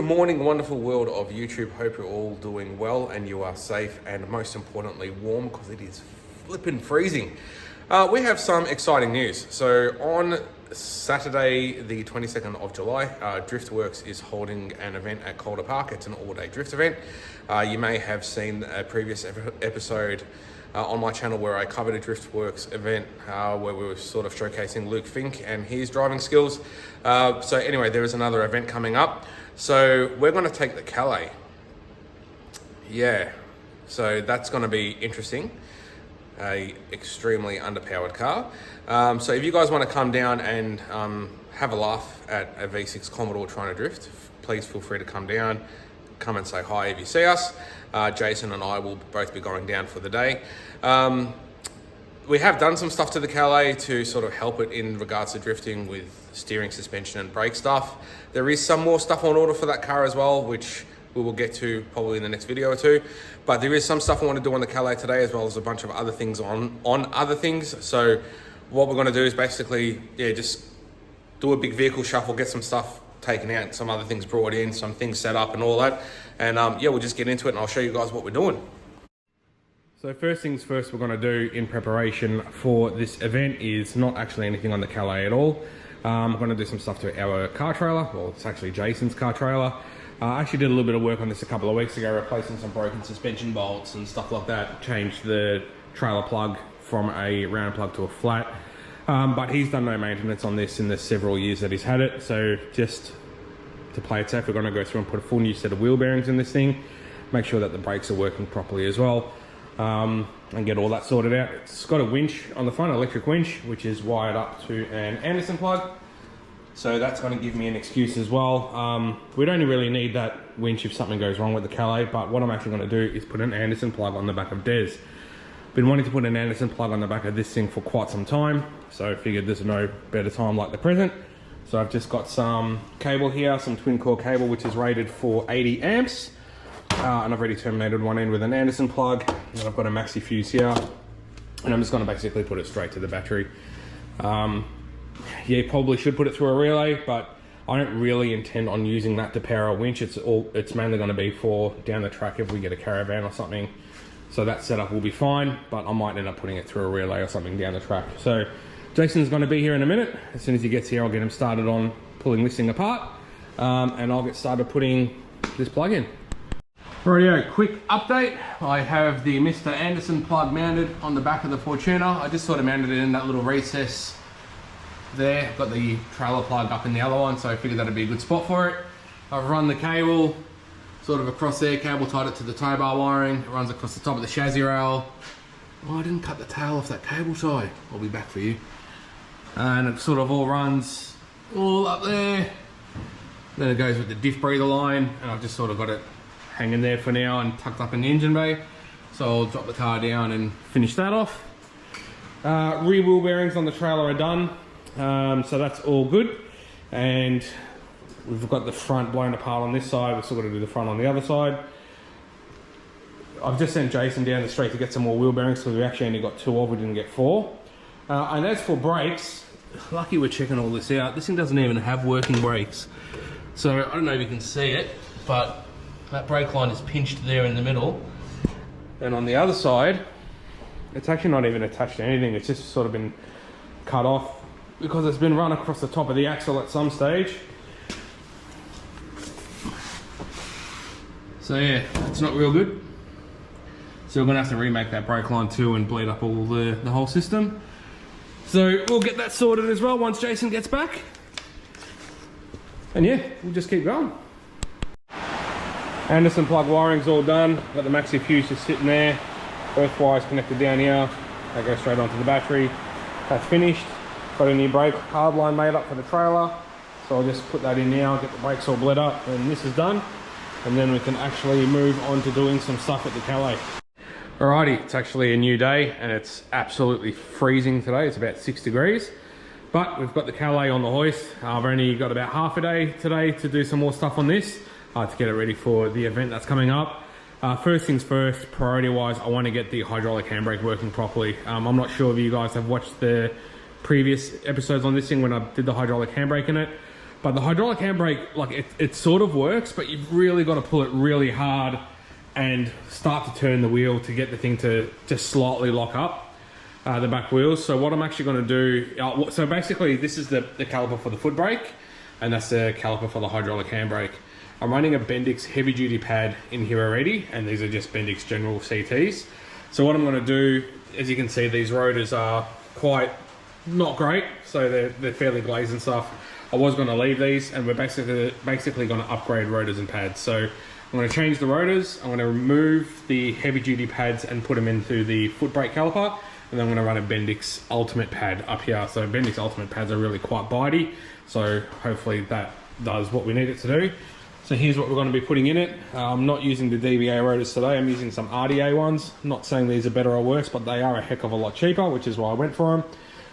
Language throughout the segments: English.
morning, wonderful world of YouTube. Hope you're all doing well and you are safe and most importantly warm, because it is flipping freezing. We have some exciting news. So on Saturday the 22nd of July, Driftworks is holding an event at Calder Park. It's an all-day drift event. You may have seen a previous episode on my channel where I covered a Driftworks event where we were sort of showcasing Luke Fink and his driving skills. So anyway, there is another event coming up. So we're going to take the Calais. Yeah, so that's going to be interesting. A extremely underpowered car. So if you guys want to come down and have a laugh at a V6 Commodore trying to drift, please feel free to come down. Come and say hi if you see us. Jason and I will both be going down for the day. We have done some stuff to the Calais to sort of help it in regards to drifting with steering, suspension and brake stuff. There is some more stuff on order for that car as well, which we will get to probably in the next video or two. But there is some stuff I want to do on the Calais today, as well as a bunch of other things on other things. So what we're going to do is basically, just do a big vehicle shuffle, get some stuff taken out, some other things brought in, some things set up and all that. And we'll just get into it and I'll show you guys what we're doing. So first things first, we're going to do in preparation for this event is not actually anything on the Calais at all. I'm going to do some stuff to our car trailer. Well, it's actually Jason's car trailer. I actually did a little bit of work on this a couple of weeks ago, replacing some broken suspension bolts and stuff like that. Changed the trailer plug from a round plug to a flat. But he's done no maintenance on this in the several years that he's had it. So just to play it safe, we're going to go through and put a full new set of wheel bearings in this thing. Make sure that the brakes are working properly as well. And get all that sorted out. It's got a winch on the front, electric winch, which is wired up to an Anderson plug. So that's going to give me an excuse as well. We'd only really need that winch if something goes wrong with the Calais, but what I'm actually going to do is put an Anderson plug on the back of Des. Been wanting to put an Anderson plug on the back of this thing for quite some time, so I figured there's no better time like the present. So I've just got some cable here, some twin core cable, which is rated for 80 amps. And I've already terminated one end with an Anderson plug. And I've got a maxi fuse here. And I'm just going to basically put it straight to the battery. Yeah, probably should put it through a relay, but I don't really intend on using that to power a winch. It's mainly going to be for down the track if we get a caravan or something. So that setup will be fine, but I might end up putting it through a relay or something down the track. So Jason's going to be here in a minute. As soon as he gets here, I'll get him started on pulling this thing apart. And I'll get started putting this plug in. Rightio, quick update. I have the Mr. Anderson plug mounted on the back of the Fortuner. I just sort of mounted it in that little recess there. Got the trailer plug up in the other one, so I figured that'd be a good spot for it. I've run the cable sort of across there, cable tied it to the tow bar wiring. It runs across the top of the chassis rail. Oh, I didn't cut the tail off that cable tie. I'll be back for you. And it sort of all runs all up there. Then it goes with the diff breather line, and I've just sort of got it hanging there for now and tucked up in the engine bay. So I'll drop the car down and finish that off. Rear wheel bearings on the trailer are done. So that's all good. And we've got the front blown apart on this side. We've still got to do the front on the other side. I've just sent Jason down the street to get some more wheel bearings, because we actually only got 2 of, we didn't get 4. And as for brakes, lucky we're checking all this out. This thing doesn't even have working brakes. So I don't know if you can see it, but that brake line is pinched there in the middle. And on the other side, it's actually not even attached to anything. It's just sort of been cut off because it's been run across the top of the axle at some stage. So yeah, it's not real good. So we're gonna have to remake that brake line too and bleed up all the whole system. So we'll get that sorted as well once Jason gets back. And yeah, we'll just keep going. Anderson plug wiring's all done. Got the maxi fuse just sitting there. Both wires connected down here. That goes straight onto the battery. That's finished. Got a new brake hard line made up for the trailer. So I'll just put that in now, get the brakes all bled up, and this is done. And then we can actually move on to doing some stuff at the Calais. Alrighty, it's actually a new day and it's absolutely freezing today. It's about 6 degrees. But we've got the Calais on the hoist. I've only got about half a day today to do some more stuff on this. To get it ready for the event that's coming up. First things first, priority wise, I want to get the hydraulic handbrake working properly. I'm not sure if you guys have watched the previous episodes on this thing when I did the hydraulic handbrake in it, But the hydraulic handbrake, like it sort of works, but you've really got to pull it really hard and start to turn the wheel to get the thing to just slightly lock up the back wheels. So what I'm actually going to do, so basically this is the caliper for the foot brake, and that's the caliper for the hydraulic handbrake. I'm running a Bendix heavy duty pad in here already, and these are just Bendix general CTs. So what I'm going to do, as you can see, these rotors are quite not great, so they're fairly glazed and stuff. I was going to leave these, and we're basically going to upgrade rotors and pads. So I'm going to change the rotors, I'm going to remove the heavy duty pads and put them into the foot brake caliper, and then I'm going to run a Bendix Ultimate pad up here. So Bendix Ultimate pads are really quite bitey, so hopefully that does what we need it to do. So here's what we're going to be putting in it. I'm not using the DBA rotors today, I'm using some RDA ones. I'm not saying these are better or worse, but they are a heck of a lot cheaper, which is why I went for them.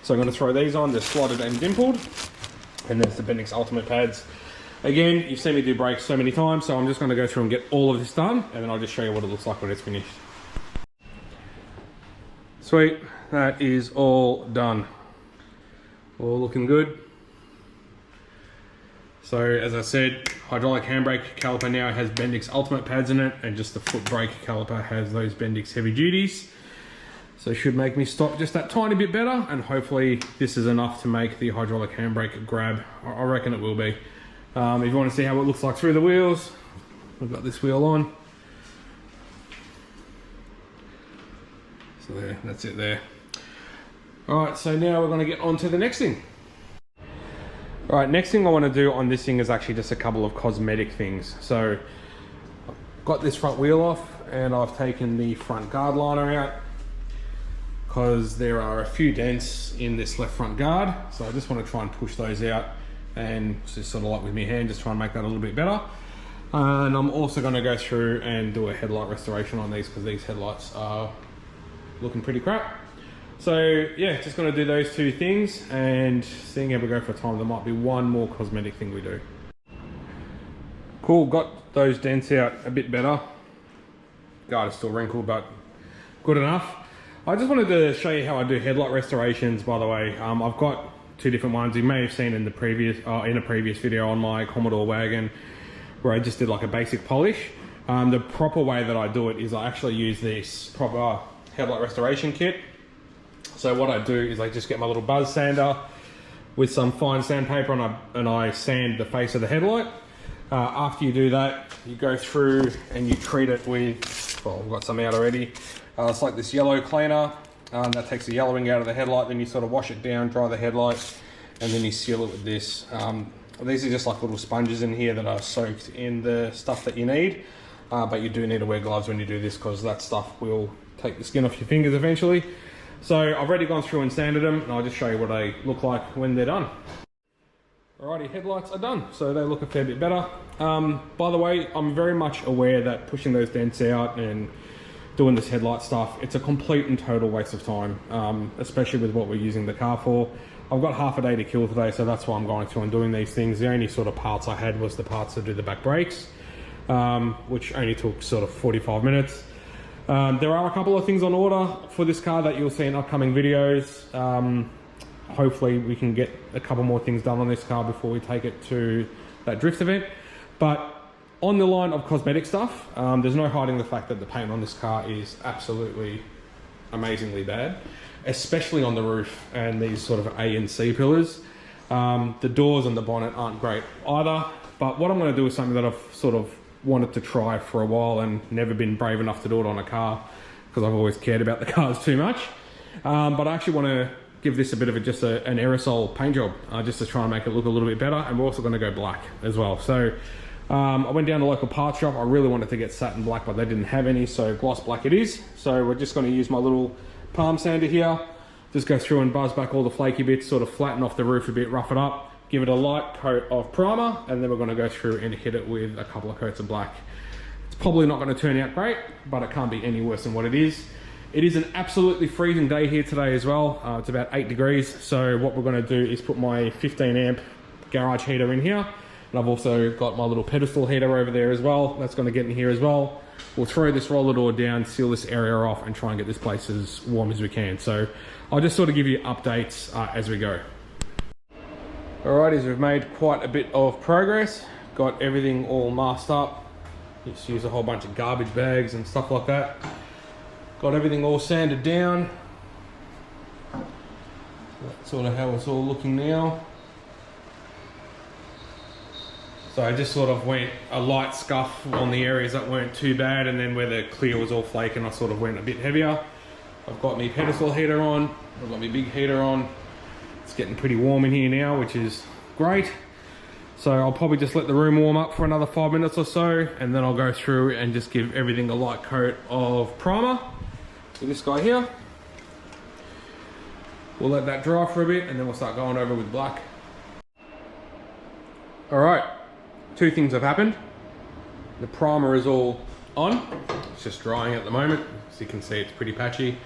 So I'm going to throw these on, they're slotted and dimpled. And there's the Bendix Ultimate pads. Again, you've seen me do brakes so many times, so I'm just going to go through and get all of this done, and then I'll just show you what it looks like when it's finished. Sweet, that is all done. All looking good. So as I said, hydraulic handbrake caliper now has Bendix Ultimate pads in it, and just the foot brake caliper has those Bendix heavy duties. So it should make me stop just that tiny bit better, and hopefully this is enough to make the hydraulic handbrake grab. I reckon it will be. If you want to see how it looks like through the wheels, we've got this wheel on. So there, that's it there. Alright, so now we're going to get on to the next thing. Alright, next thing I want to do on this thing is actually just a couple of cosmetic things. So I've got this front wheel off, and I've taken the front guard liner out, because there are a few dents in this left front guard, so I just want to try and push those out, and just sort of like with my hand, just try and make that a little bit better. And I'm also going to go through and do a headlight restoration on these, because these headlights are looking pretty crap. So yeah, just going to do those two things, and seeing how we go for time, there might be one more cosmetic thing we do. Cool, got those dents out a bit better. Guard is still wrinkled, but good enough. I just wanted to show you how I do headlight restorations, by the way. I've got two different ones. You may have seen in a previous video on my Commodore wagon, where I just did like a basic polish. The proper way that I do it is I actually use this proper headlight restoration kit. So what I do is I just get my little buzz sander with some fine sandpaper, and I sand the face of the headlight. After you do that, you go through and you treat it with, well, we've got some out already. It's like this yellow cleaner that takes the yellowing out of the headlight. Then you sort of wash it down, dry the headlight, and then you seal it with this. These are just like little sponges in here that are soaked in the stuff that you need. But you do need to wear gloves when you do this, because that stuff will take the skin off your fingers eventually. So I've already gone through and sanded them, and I'll just show you what they look like when they're done. Alrighty, headlights are done, so they look a fair bit better. By the way, I'm very much aware that pushing those dents out and doing this headlight stuff, it's a complete and total waste of time, especially with what we're using the car for. I've got half a day to kill today, so that's why I'm going through and doing these things. The only sort of parts I had was the parts to do the back brakes, which only took sort of 45 minutes. There are a couple of things on order for this car that you'll see in upcoming videos. Hopefully we can get a couple more things done on this car before we take it to that drift event. But on the line of cosmetic stuff, there's no hiding the fact that the paint on this car is absolutely amazingly bad, especially on the roof and these sort of A and C pillars. The doors and the bonnet aren't great either, but what I'm going to do is something that I've sort of wanted to try for a while and never been brave enough to do it on a car, because I've always cared about the cars too much. But I actually want to give this a bit of an aerosol paint job, just to try and make it look a little bit better, and we're also going to go black as well. So I went down to the local parts shop. I really wanted to get satin black, but they didn't have any, so gloss black it is. So we're just going to use my little palm sander here, just go through and buzz back all the flaky bits, sort of flatten off the roof a bit, rough it up, give it a light coat of primer, and then we're going to go through and hit it with a couple of coats of black. It's probably not going to turn out great, but it can't be any worse than what it is. It is an absolutely freezing day here today as well. It's about 8 degrees. So what we're going to do is put my 15 amp garage heater in here. And I've also got my little pedestal heater over there as well. That's going to get in here as well. We'll throw this roller door down, seal this area off, and try and get this place as warm as we can. So I'll just sort of give you updates as we go. Alrighties, we've made quite a bit of progress. Got everything all masked up. Just use a whole bunch of garbage bags and stuff like that. Got everything all sanded down. That's sort of how it's all looking now. So I just sort of went a light scuff on the areas that weren't too bad, and then where the clear was all flaking, I sort of went a bit heavier. I've got my pedestal heater on, I've got my big heater on. It's getting pretty warm in here now, which is great. So I'll probably just let the room warm up for another 5 minutes or so, and then I'll go through and just give everything a light coat of primer with this guy here. We'll let that dry for a bit, and then we'll start going over with black. All right. Two things have happened. The primer is all on. It's just drying at the moment. As you can see, it's pretty patchy.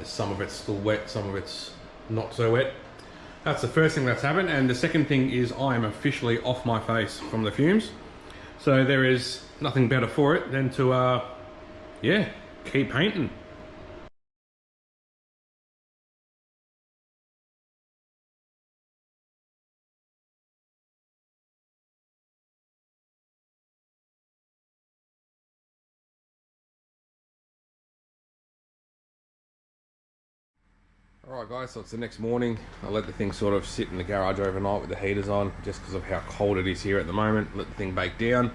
Some of it's still wet, some of it's not so wet. That's the first thing that's happened. And the second thing is I am officially off my face from the fumes. So there is nothing better for it than to, yeah, keep painting. Alright guys, so it's the next morning. I let the thing sort of sit in the garage overnight with the heaters on, just because of how cold it is here at the moment. Let the thing bake down.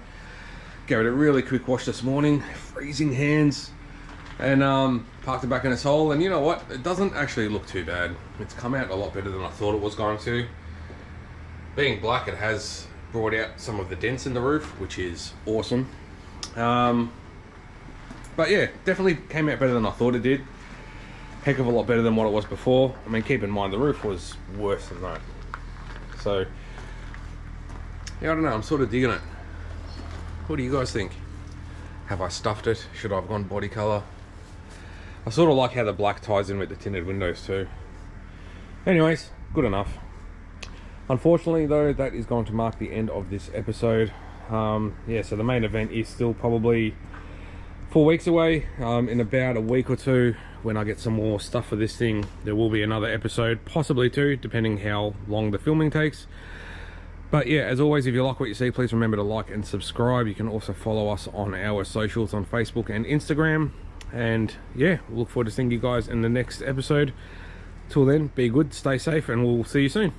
Gave it a really quick wash this morning, freezing hands, and parked it back in its hole. And you know what? It doesn't actually look too bad. It's come out a lot better than I thought it was going to. Being black, it has brought out some of the dents in the roof, which is awesome. But yeah, definitely came out better than I thought it did. Heck of a lot better than what it was before. I mean, keep in mind the roof was worse than that. So yeah, I don't know, I'm sort of digging it. What do you guys think? Have I stuffed it? Should I have gone body color? I sort of like how the black ties in with the tinted windows too. Anyways, good enough. Unfortunately though, that is going to mark the end of this episode. Yeah, so the main event is still probably 4 weeks away. In about a week or two, when I get some more stuff for this thing, there will be another episode, possibly two, depending how long the filming takes. But yeah, as always, if you like what you see, please remember to like and subscribe. You can also follow us on our socials on Facebook and Instagram. And yeah, we'll look forward to seeing you guys in the next episode. Till then, be good, stay safe, and we'll see you soon.